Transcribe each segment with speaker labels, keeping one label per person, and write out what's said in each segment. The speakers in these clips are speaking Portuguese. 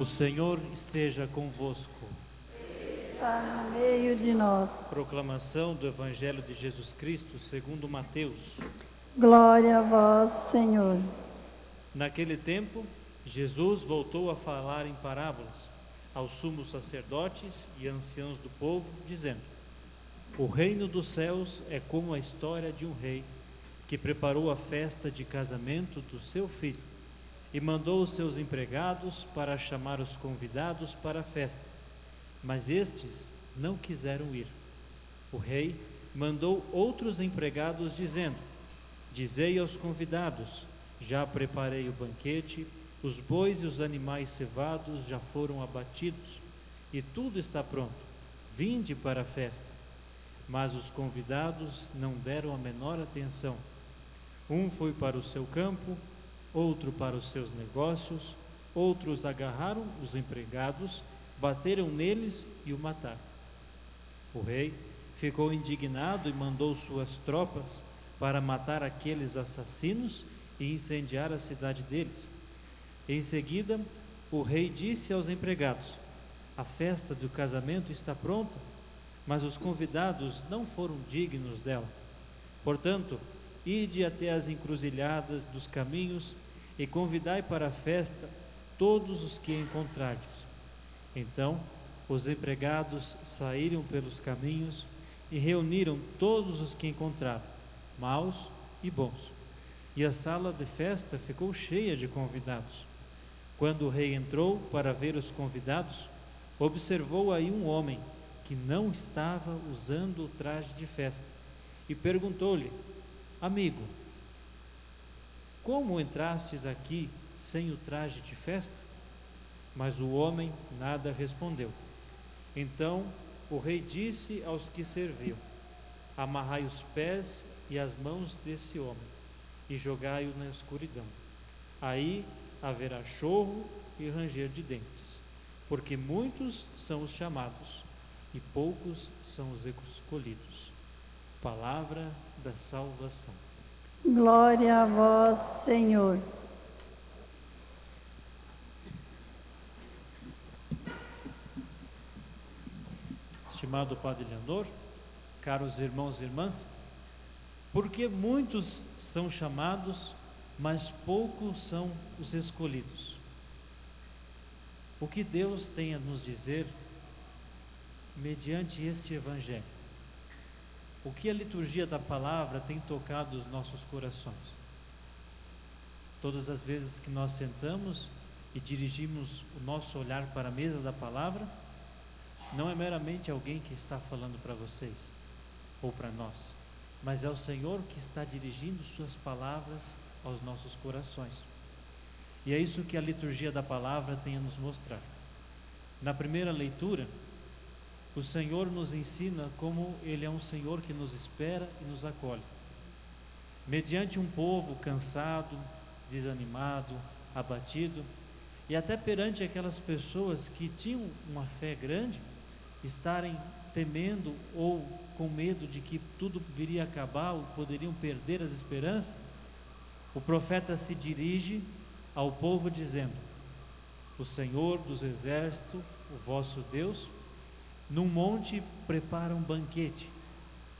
Speaker 1: O Senhor esteja convosco.
Speaker 2: Está no meio de nós.
Speaker 1: Proclamação do Evangelho de Jesus Cristo segundo Mateus.
Speaker 2: Glória a vós, Senhor.
Speaker 1: Naquele tempo, Jesus voltou a falar em parábolas aos sumos sacerdotes e anciãos do povo, dizendo: O reino dos céus é como a história de um rei que preparou a festa de casamento do seu filho e mandou os seus empregados para chamar os convidados para a festa. Mas estes não quiseram ir. O rei mandou outros empregados, dizendo: Dizei aos convidados: Já preparei o banquete, os bois e os animais cevados já foram abatidos, e tudo está pronto. Vinde para a festa. Mas os convidados não deram a menor atenção. Um foi para o seu campo, outro para os seus negócios, outros agarraram os empregados, bateram neles e o mataram. O rei ficou indignado e mandou suas tropas para matar aqueles assassinos e incendiar a cidade deles. Em seguida, o rei disse aos empregados: A festa do casamento está pronta, mas os convidados não foram dignos dela. Portanto, ide até as encruzilhadas dos caminhos e convidai para a festa todos os que encontrardes. Então, os empregados saíram pelos caminhos e reuniram todos os que encontraram, maus e bons. E a sala de festa ficou cheia de convidados. Quando o rei entrou para ver os convidados, observou aí um homem que não estava usando o traje de festa e perguntou-lhe: Amigo, como entrastes aqui sem o traje de festa? Mas o homem nada respondeu. Então o rei disse aos que serviam: Amarrai os pés e as mãos desse homem e jogai-o na escuridão. Aí haverá chorro e ranger de dentes, porque muitos são os chamados e poucos são os escolhidos. Palavra da salvação.
Speaker 2: Glória a vós, Senhor.
Speaker 1: Estimado Padre Leonor, caros irmãos e irmãs, porque muitos são chamados, mas poucos são os escolhidos. O que Deus tem a nos dizer mediante este Evangelho? O que a liturgia da palavra tem tocado os nossos corações? Todas as vezes que nós sentamos e dirigimos o nosso olhar para a mesa da palavra, não é meramente alguém que está falando para vocês ou para nós, mas é o Senhor que está dirigindo suas palavras aos nossos corações. E é isso que a liturgia da palavra tem a nos mostrar. Na primeira leitura, o Senhor nos ensina como Ele é um Senhor que nos espera e nos acolhe. Mediante um povo cansado, desanimado, abatido, e até perante aquelas pessoas que tinham uma fé grande, estarem temendo ou com medo de que tudo viria a acabar ou poderiam perder as esperanças, o profeta se dirige ao povo dizendo: O Senhor dos exércitos, o vosso Deus, num monte prepara um banquete,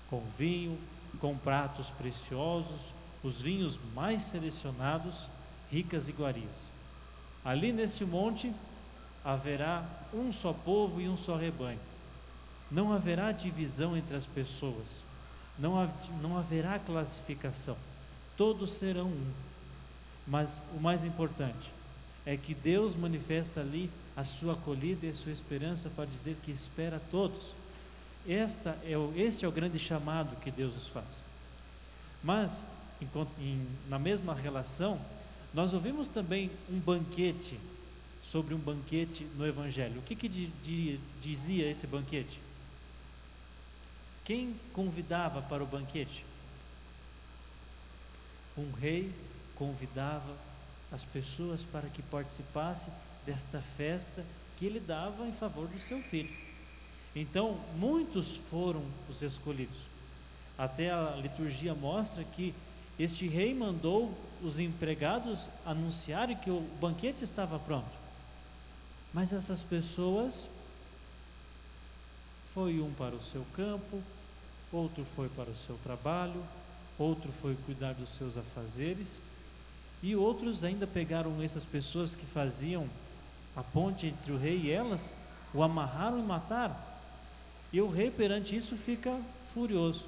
Speaker 1: com vinho, com pratos preciosos, os vinhos mais selecionados, ricas iguarias. Ali neste monte haverá um só povo e um só rebanho. Não haverá divisão entre as pessoas, não haverá classificação, todos serão um. Mas o mais importante é que Deus manifesta ali a sua acolhida e a sua esperança para dizer que espera a todos. Este é o grande chamado que Deus nos faz. Mas, na mesma relação, nós ouvimos também um banquete, sobre um banquete no Evangelho. O que dizia esse banquete? Quem convidava para o banquete? Um rei convidava as pessoas para que participassem desta festa que ele dava em favor do seu filho. Então, muitos foram os escolhidos. Até a liturgia mostra que este rei mandou os empregados anunciarem que o banquete estava pronto. Mas essas pessoas, foi um para o seu campo, outro foi para o seu trabalho, outro foi cuidar dos seus afazeres, e outros ainda pegaram essas pessoas que faziam a ponte entre o rei e elas, o amarraram e mataram. E o rei perante isso fica furioso.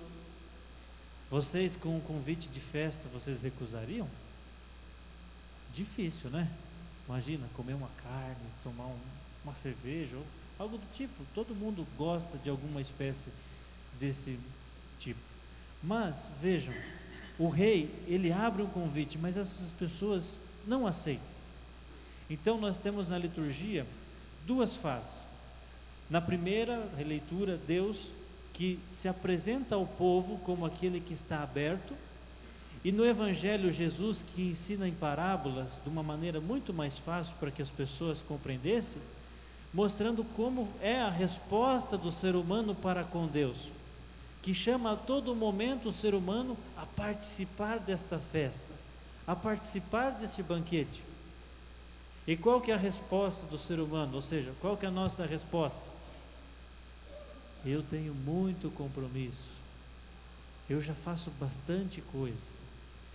Speaker 1: Vocês, com um convite de festa, vocês recusariam? Difícil, né? Imagina, comer uma carne, tomar uma cerveja, ou algo do tipo. Todo mundo gosta de alguma espécie desse tipo. Mas, vejam, o rei, ele abre um convite, mas essas pessoas não aceitam. Então nós temos na liturgia duas fases. Na primeira releitura, Deus que se apresenta ao povo como aquele que está aberto, e no Evangelho Jesus que ensina em parábolas de uma maneira muito mais fácil para que as pessoas compreendessem, mostrando como é a resposta do ser humano para com Deus, que chama a todo momento o ser humano a participar desta festa, a participar deste banquete. E qual que é a resposta do ser humano? Ou seja, qual que é a nossa resposta? Eu tenho muito compromisso, eu já faço bastante coisa,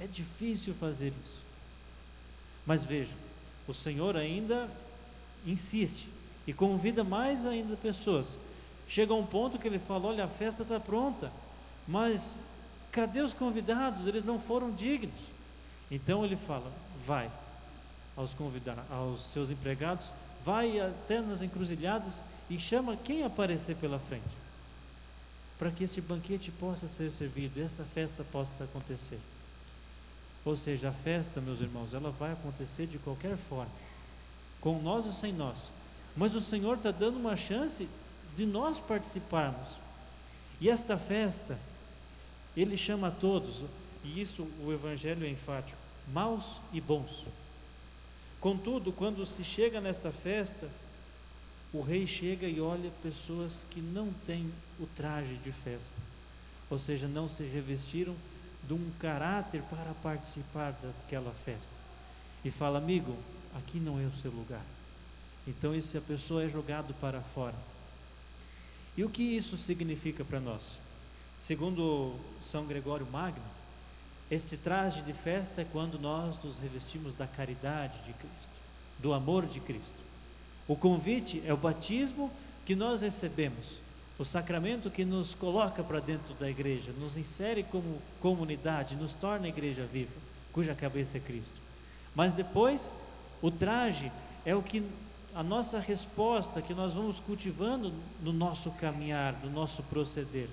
Speaker 1: é difícil fazer isso. Mas vejam, o Senhor ainda insiste e convida mais ainda pessoas. Chega a um ponto que ele fala: olha, a festa está pronta, mas cadê os convidados? Eles não foram dignos. Então ele fala: vai aos seus empregados, vai até nas encruzilhadas e chama quem aparecer pela frente, para que esse banquete possa ser servido, esta festa possa acontecer. Ou seja, a festa, meus irmãos, ela vai acontecer de qualquer forma, com nós ou sem nós, mas o Senhor está dando uma chance de nós participarmos. E esta festa, Ele chama a todos, e isso o Evangelho é enfático, maus e bons. Contudo, quando se chega nesta festa, o rei chega e olha pessoas que não têm o traje de festa, ou seja, não se revestiram de um caráter para participar daquela festa, e fala: amigo, aqui não é o seu lugar. Então essa pessoa é jogado para fora. E o que isso significa para nós? Segundo São Gregório Magno, este traje de festa é quando nós nos revestimos da caridade de Cristo, do amor de Cristo. O convite é o batismo que nós recebemos, o sacramento que nos coloca para dentro da igreja, nos insere como comunidade, nos torna a igreja viva, cuja cabeça é Cristo. Mas depois, o traje é o que a nossa resposta que nós vamos cultivando no nosso caminhar, no nosso proceder.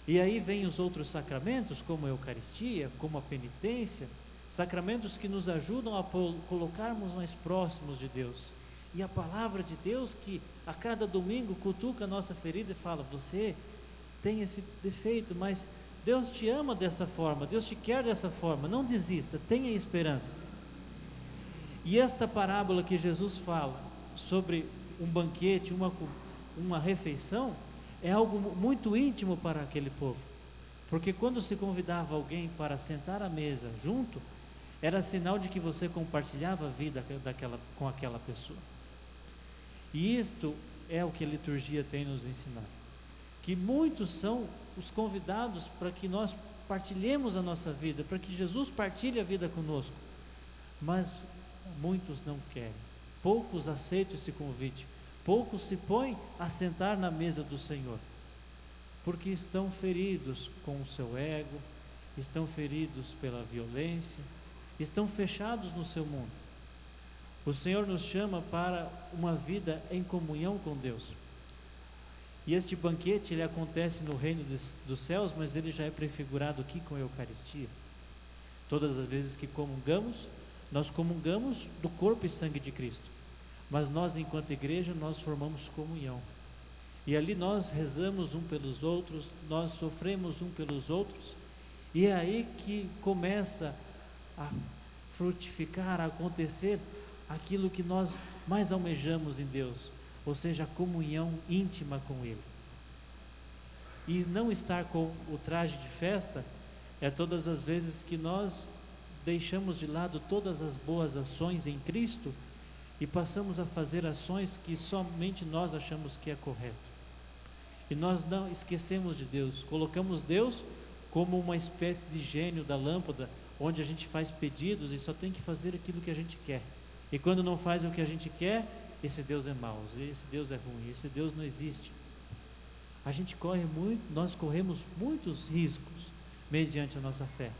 Speaker 1: E aí vem os outros sacramentos, como a Eucaristia, como a penitência, sacramentos que nos ajudam a colocarmos mais próximos de Deus. E a palavra de Deus que a cada domingo cutuca a nossa ferida e fala: você tem esse defeito, mas Deus te ama dessa forma, Deus te quer dessa forma, não desista, tenha esperança. E esta parábola que Jesus fala sobre um banquete, uma refeição, é algo muito íntimo para aquele povo, porque quando se convidava alguém para sentar à mesa junto, era sinal de que você compartilhava a vida com aquela pessoa. E isto é o que a liturgia tem nos ensinado, que muitos são os convidados para que nós partilhemos a nossa vida, para que Jesus partilhe a vida conosco, mas muitos não querem, poucos aceitam esse convite, poucos se põem a sentar na mesa do Senhor, porque estão feridos com o seu ego, estão feridos pela violência, estão fechados no seu mundo. O Senhor nos chama para uma vida em comunhão com Deus. E este banquete, ele acontece no reino dos céus, mas ele já é prefigurado aqui com a Eucaristia. Todas as vezes que comungamos, nós comungamos do corpo e sangue de Cristo. Mas nós, enquanto igreja, nós formamos comunhão. E ali nós rezamos um pelos outros, nós sofremos um pelos outros, e é aí que começa a frutificar, a acontecer aquilo que nós mais almejamos em Deus, ou seja, a comunhão íntima com Ele. E não estar com o traje de festa é todas as vezes que nós deixamos de lado todas as boas ações em Cristo e passamos a fazer ações que somente nós achamos que é correto. E nós não esquecemos de Deus, colocamos Deus como uma espécie de gênio da lâmpada, onde a gente faz pedidos e só tem que fazer aquilo que a gente quer. E quando não faz o que a gente quer, esse Deus é mau, esse Deus é ruim, esse Deus não existe. Nós corremos muitos riscos mediante a nossa fé,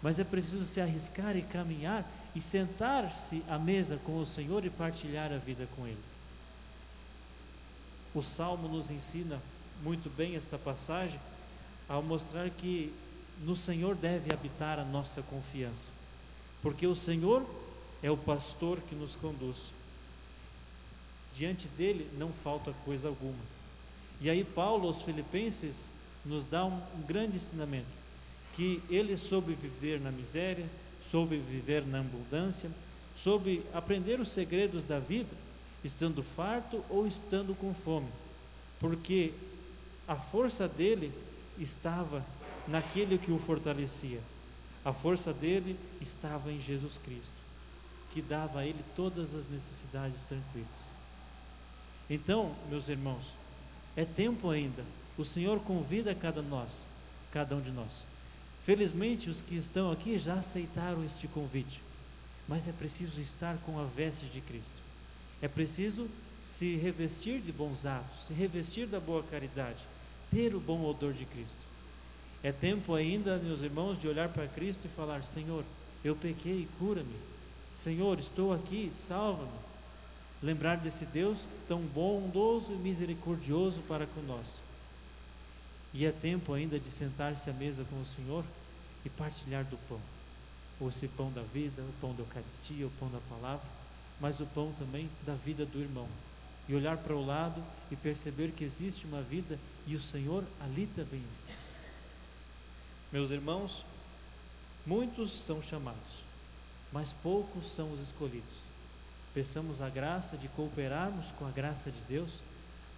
Speaker 1: mas é preciso se arriscar e caminhar e sentar-se à mesa com o Senhor e partilhar a vida com Ele. O Salmo nos ensina muito bem esta passagem, ao mostrar que no Senhor deve habitar a nossa confiança, porque o Senhor é o pastor que nos conduz. Diante dele não falta coisa alguma. E aí Paulo aos Filipenses nos dá um grande ensinamento, que ele soube viver na miséria, soube viver na abundância, soube aprender os segredos da vida, estando farto ou estando com fome, porque a força dele estava naquele que o fortalecia. A força dele estava em Jesus Cristo, que dava a ele todas as necessidades tranquilas. Então, meus irmãos, é tempo ainda. O Senhor convida cada um de nós. Felizmente, os que estão aqui já aceitaram este convite, mas é preciso estar com a veste de Cristo. É preciso se revestir de bons atos, se revestir da boa caridade, ter o bom odor de Cristo. É tempo ainda, meus irmãos, de olhar para Cristo e falar: Senhor, eu pequei, cura-me. Senhor, estou aqui, salva-me. Lembrar desse Deus tão bondoso e misericordioso para conosco. E é tempo ainda de sentar-se à mesa com o Senhor e partilhar do pão. Esse pão da vida, o pão da Eucaristia, o pão da palavra, mas o pão também da vida do irmão. E olhar para o lado e perceber que existe uma vida e o Senhor ali também está. Meus irmãos, muitos são chamados, mas poucos são os escolhidos. Peçamos a graça de cooperarmos com a graça de Deus,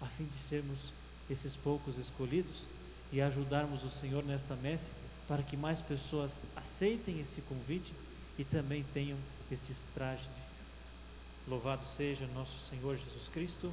Speaker 1: a fim de sermos esses poucos escolhidos e ajudarmos o Senhor nesta messe, para que mais pessoas aceitem esse convite e também tenham estes trajes de festa. Louvado seja nosso Senhor Jesus Cristo.